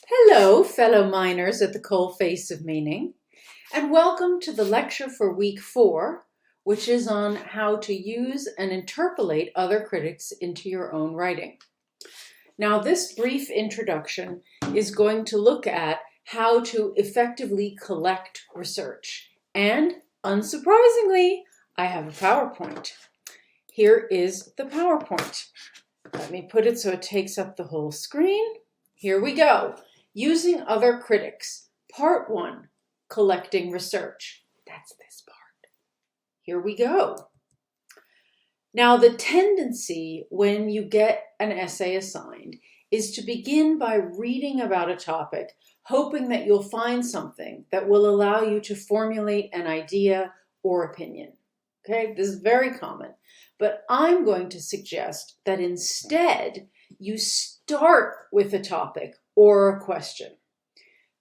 Hello, fellow miners at the coalface of meaning, and welcome to the lecture for week 4, which is on how to use and interpolate other critics into your own writing. Now, this brief introduction is going to look at how to effectively collect research. And, unsurprisingly, I have a PowerPoint. Here is the PowerPoint. Let me put it so it takes up the whole screen. Here we go. Using other critics. Part 1, collecting research. That's this part. Here we go. Now, the tendency when you get an essay assigned is to begin by reading about a topic, hoping that you'll find something that will allow you to formulate an idea or opinion. Okay, this is very common, but I'm going to suggest that instead you start with a topic or a question.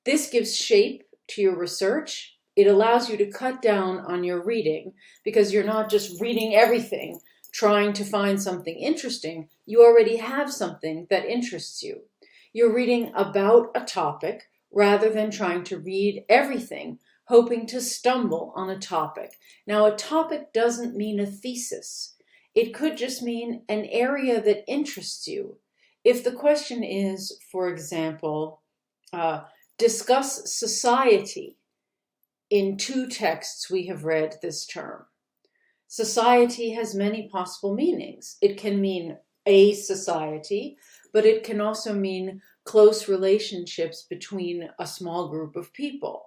This gives shape to your research. It allows you to cut down on your reading because you're not just reading everything, trying to find something interesting. You already have something that interests you. You're reading about a topic rather than trying to read everything, hoping to stumble on a topic. Now, a topic doesn't mean a thesis. It could just mean an area that interests you. If the question is, for example, discuss society in 2 texts we have read this term. Society has many possible meanings. It can mean a society, but it can also mean close relationships between a small group of people.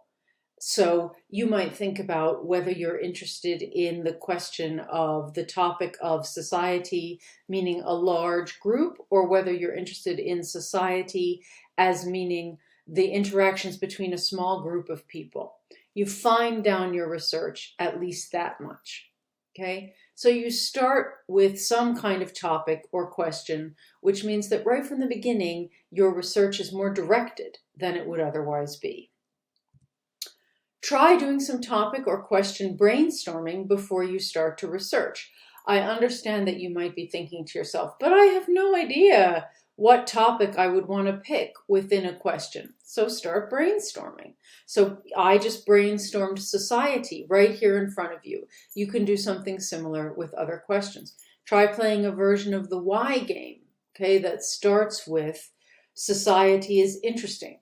So you might think about whether you're interested in the question of the topic of society, meaning a large group, or whether you're interested in society as meaning the interactions between a small group of people. You fine down your research at least that much, okay? So you start with some kind of topic or question, which means that right from the beginning, your research is more directed than it would otherwise be. Try doing some topic or question brainstorming before you start to research. I understand that you might be thinking to yourself, but I have no idea what topic I would want to pick within a question. So start brainstorming. So I just brainstormed society right here in front of you. You can do something similar with other questions. Try playing a version of the why game, okay, that starts with society is interesting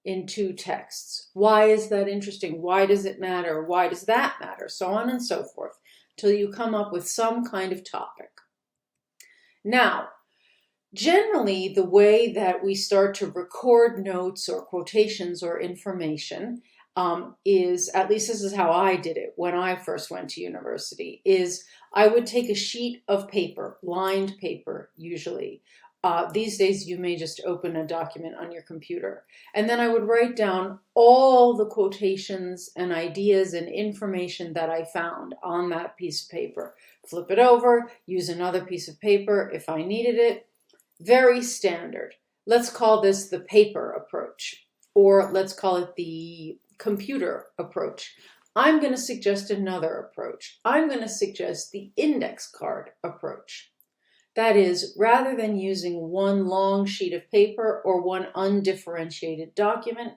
in 2 texts. Why is that interesting? Why does it matter? Why does that matter? So on and so forth, till you come up with some kind of topic. Now, generally, the way that we start to record notes or quotations or information is, at least this is how I did it when I first went to university, is I would take a sheet of paper, lined paper usually. These days, you may just open a document on your computer. And then I would write down all the quotations and ideas and information that I found on that piece of paper. Flip it over, use another piece of paper if I needed it. Very standard. Let's call this the paper approach, or let's call it the computer approach. I'm going to suggest another approach. I'm going to suggest the index card approach. That is, rather than using one long sheet of paper or one undifferentiated document,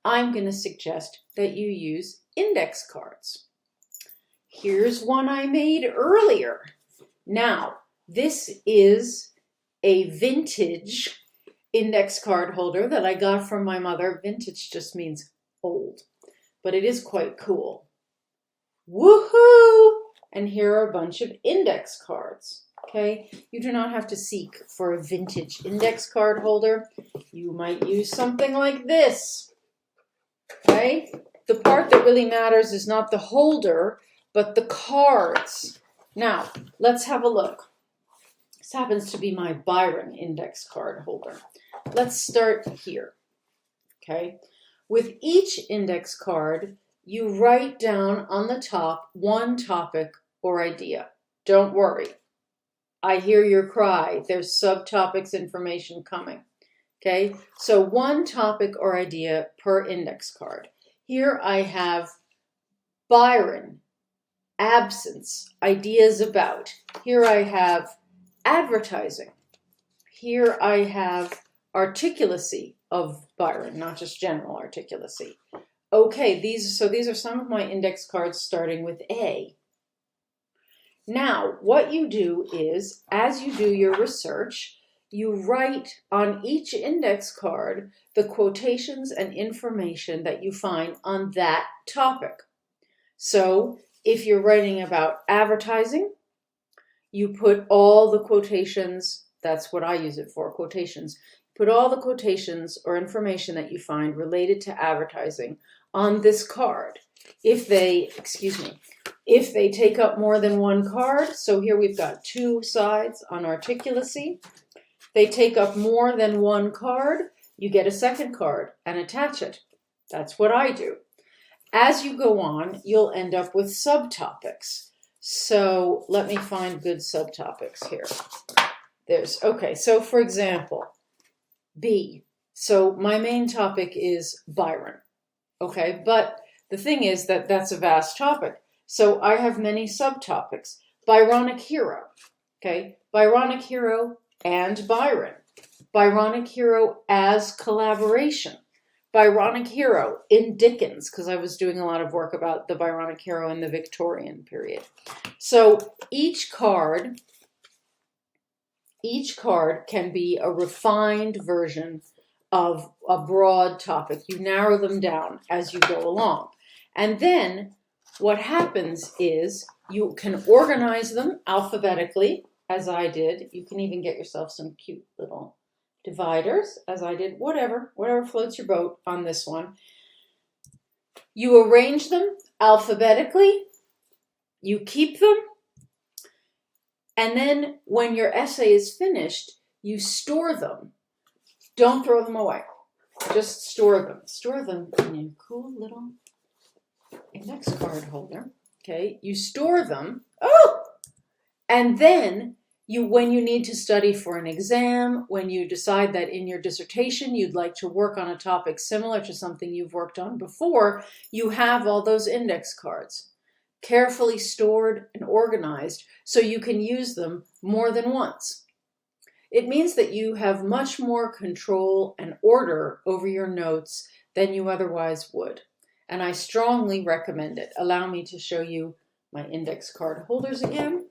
I'm going to suggest that you use index cards. Here's one I made earlier. Now, this is a vintage index card holder that I got from my mother. Vintage just means old, but it is quite cool. Woohoo! And here are a bunch of index cards. Okay, you do not have to seek for a vintage index card holder. You might use something like this. Okay, the part that really matters is not the holder, but the cards. Now, let's have a look. This happens to be my Byron index card holder. Let's start here. Okay, with each index card, you write down on the top one topic or idea. Don't worry. I hear your cry. There's subtopics information coming. Okay, so one topic or idea per index card. Here I have Byron, absence, ideas about. Here I have advertising. Here I have articulacy, of Byron, not just general articulacy. Okay, these are some of my index cards starting with A. Now, what you do is, as you do your research, you write on each index card the quotations and information that you find on that topic. So, if you're writing about advertising, you put all the quotations, that's what I use it for, quotations. Put all the quotations or information that you find related to advertising on this card. If they take up more than one card, so here we've got 2 sides on articulacy. They take up more than one card, you get a second card and attach it. That's what I do. As you go on, you'll end up with subtopics. So let me find good subtopics here. Okay, so for example, B. So my main topic is Byron. Okay, but the thing is that that's a vast topic. So I have many subtopics. Byronic hero. Okay, Byronic hero and Byron. Byronic hero as collaboration. Byronic hero in Dickens, because I was doing a lot of work about the Byronic hero in the Victorian period. So each card can be a refined version of a broad topic. You narrow them down as you go along. And then what happens is you can organize them alphabetically, as I did. You can even get yourself some cute little dividers, as I did, whatever floats your boat on this one. You arrange them alphabetically, you keep them, and then when your essay is finished, you store them. Don't throw them away. Just store them. Store them in a cool little index card holder. Okay, you store them. Oh! And then when you need to study for an exam, when you decide that in your dissertation you'd like to work on a topic similar to something you've worked on before, you have all those index cards carefully stored and organized so you can use them more than once. It means that you have much more control and order over your notes than you otherwise would. And I strongly recommend it. Allow me to show you my index card holders again.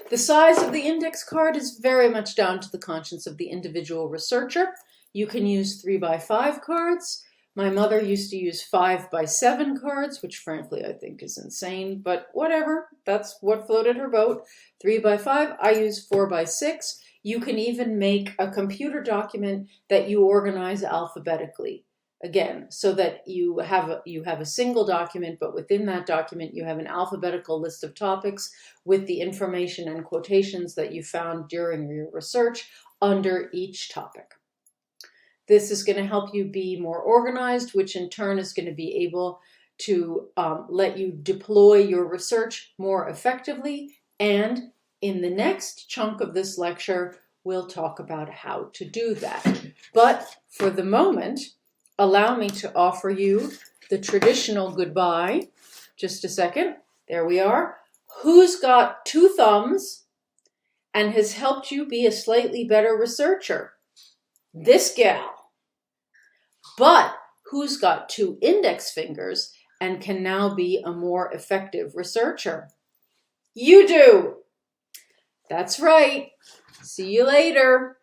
The size of the index card is very much down to the conscience of the individual researcher. You can use 3x5 cards. My mother used to use 5x7 cards, which frankly I think is insane, but whatever. That's what floated her boat. 3x5, I use 4x6. You can even make a computer document that you organize alphabetically. Again, so that you have a single document, but within that document you have an alphabetical list of topics with the information and quotations that you found during your research under each topic. This is going to help you be more organized, which in turn is going to be able to let you deploy your research more effectively. And in the next chunk of this lecture, we'll talk about how to do that. But for the moment, allow me to offer you the traditional goodbye. Just a second. There we are. Who's got 2 thumbs and has helped you be a slightly better researcher? This gal. But who's got 2 index fingers and can now be a more effective researcher? You do. That's right. See you later.